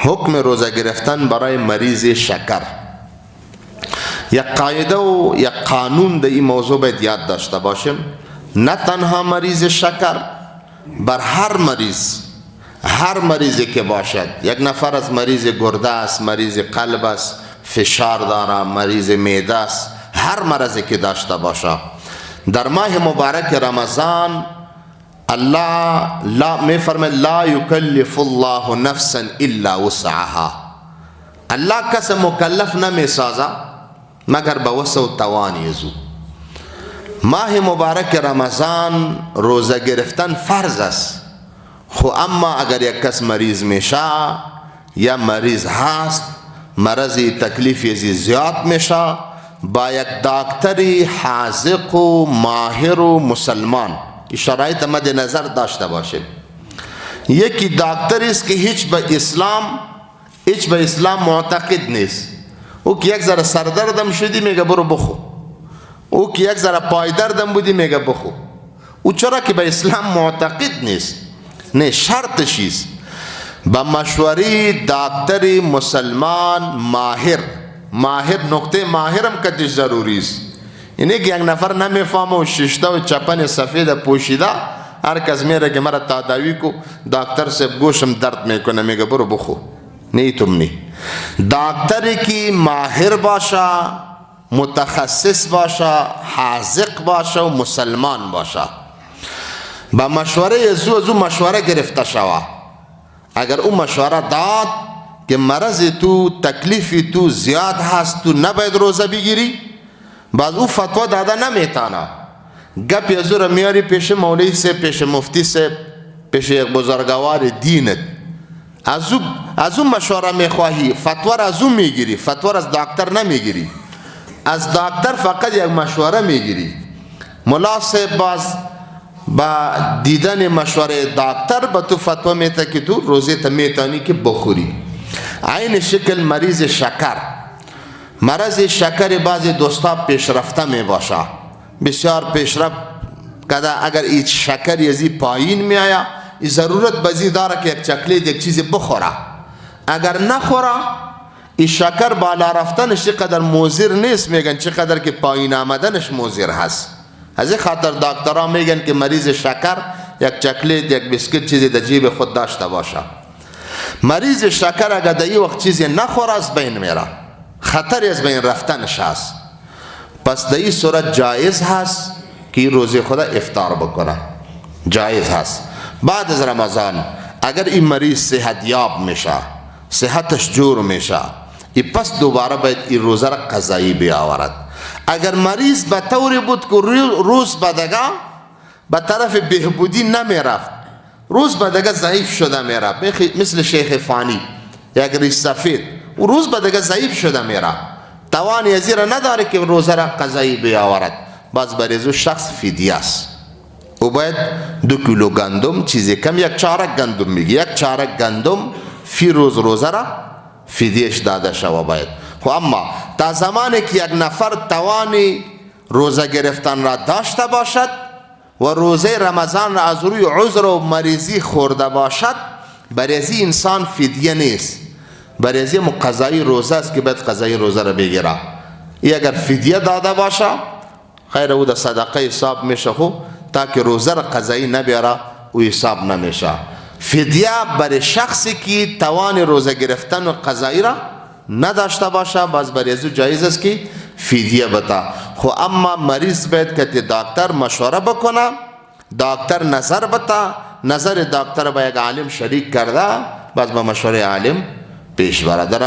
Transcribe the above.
حکم روزه گرفتن برای مریض شکر. یک قاعده و یک قانون در این موضوع باید یاد داشته باشیم. نه تنها مریض شکر، بر هر مریضی که باشد، یک نفر از مریض گرده است، مریض قلب است، فشار داره، مریض معده است، هر مرضی که داشته باشه، در ماه مبارک رمضان الله می فرماید لا یکلف الله نفسا الا وسعها. الله کس مکلف نمی سازه مگر به وسع و توان او. ماه مبارک رمضان روزه گرفتن فرض است، خو اما اگر یک کس مریض میشه یا مریض هست، مرضی تکلیفی زیاد میشه، با یک دکتری حاذق و ماهر و مسلمان این شرایط مد نظر داشته باشه. یکی دکتری است که هیچ به اسلام معتقد نیست، او که یک ذره سردردم شدی میگه برو بخو، او که یک ذره پای دردم بودی میگه بخو. او چرا که به اسلام معتقد نیست؟ نه، شرطش است با مشوره دکتر مسلمان ماهر نقطه ماهرم کدش ضروری است. اینه که یک نفر نمیفهمه و ششته و چپن سفید پوشیده هر کس میره که مرا تداوی کو، دکتر صاحب گوشم درد میکنه میگه برو بخو. نه تم نه، دکتری که ماهر باشه، متخصص باشه، حاذق باشه و مسلمان باشه، با مشوره از او مشوره گرفته شوه. اگر او مشوره داد که مرض تو تکلیفی تو زیاد هست، تو نباید روزه بگیری، بعد او فتوا داده نمیتانه، گپی از او را میاری پیش مولوی سے، پیش مفتی سے، پیش یک بزرگوار دینت، از او مشوره میخواهی، فتوا را از او میگیری، فتوا را از دکتر نمیگیری. از دکتر فقط یک مشوره میگیری. ملا صاحب باز با دیدن مشوره دکتر به تو فتوا میده که تو روزه تا میتانی که بخوری. عین شکل مریض شکر، مرض شکر بعضی دوستا پیشرفته می باشه، بسیار پیشرفت کده. اگر این شکر یزی پایین می آیا، این ضرورت بزی داره که یک چکلیت یک چیزی بخوره. اگر نخوره این شکر بالا رفتنش چقدر موزیر نیست، میگن چقدر که پایین آمدنش موزیر هست. از این خاطر دکترها میگن که مریض شکر یک چکلیت یک بسکیت چیزی در جیب خود داشته باشه. مریض شکر اگر در این وقت چیزی نخوره از بین میره، خطری از بین رفتنش هست. پس در این صورت جایز هست که روزی خود افطار بکنه، جایز هست. بعد از رمضان اگر این مریض صحت یاب میشه، صحتش جور میشه، این پس دوباره باید این روزه را قضایی بیاورد. اگر مریض به طوری بود که روز بدگه به طرف بهبودی نمیرفت، روز بدگه ضعیف شده میره، مثل شیخ فانی یک ریش سفید، و روز بدگه ضعیف شده میره، توانی ازی را نداره که روزه را قضایی بیاورد، باز بریزو شخص فدیه است. او باید 2 کیلو گندم، چیزی کم یک چارک گندم میگه، یک چارک گندم فی روز روزه را فدیهش داده شود باید. خب اما تا زمانی که یک نفر توانی روزه گرفتن را داشته باشد و روزه رمضان را از روی عذر و مریضی خورده باشد، برای انسان فدیه نیست، برای قضای روزه است که باید قضای روزه را بگیره. ای اگر فدیه داده باشه خیر، او در صدقه حساب میشه، خو تا که روزه را قضایی نبیاره او حساب نمیشه. فدیه برای شخصی که توان روزه گرفتن و قضایی را نداشته باشه، باز برای او جایز است که فدیه بده. خو اما مریض باید که دکتر مشوره بکنه، دکتر نظر بده، نظر دکتر با یک عالم شریک کرده، باز با مشوره عالم پیش برده.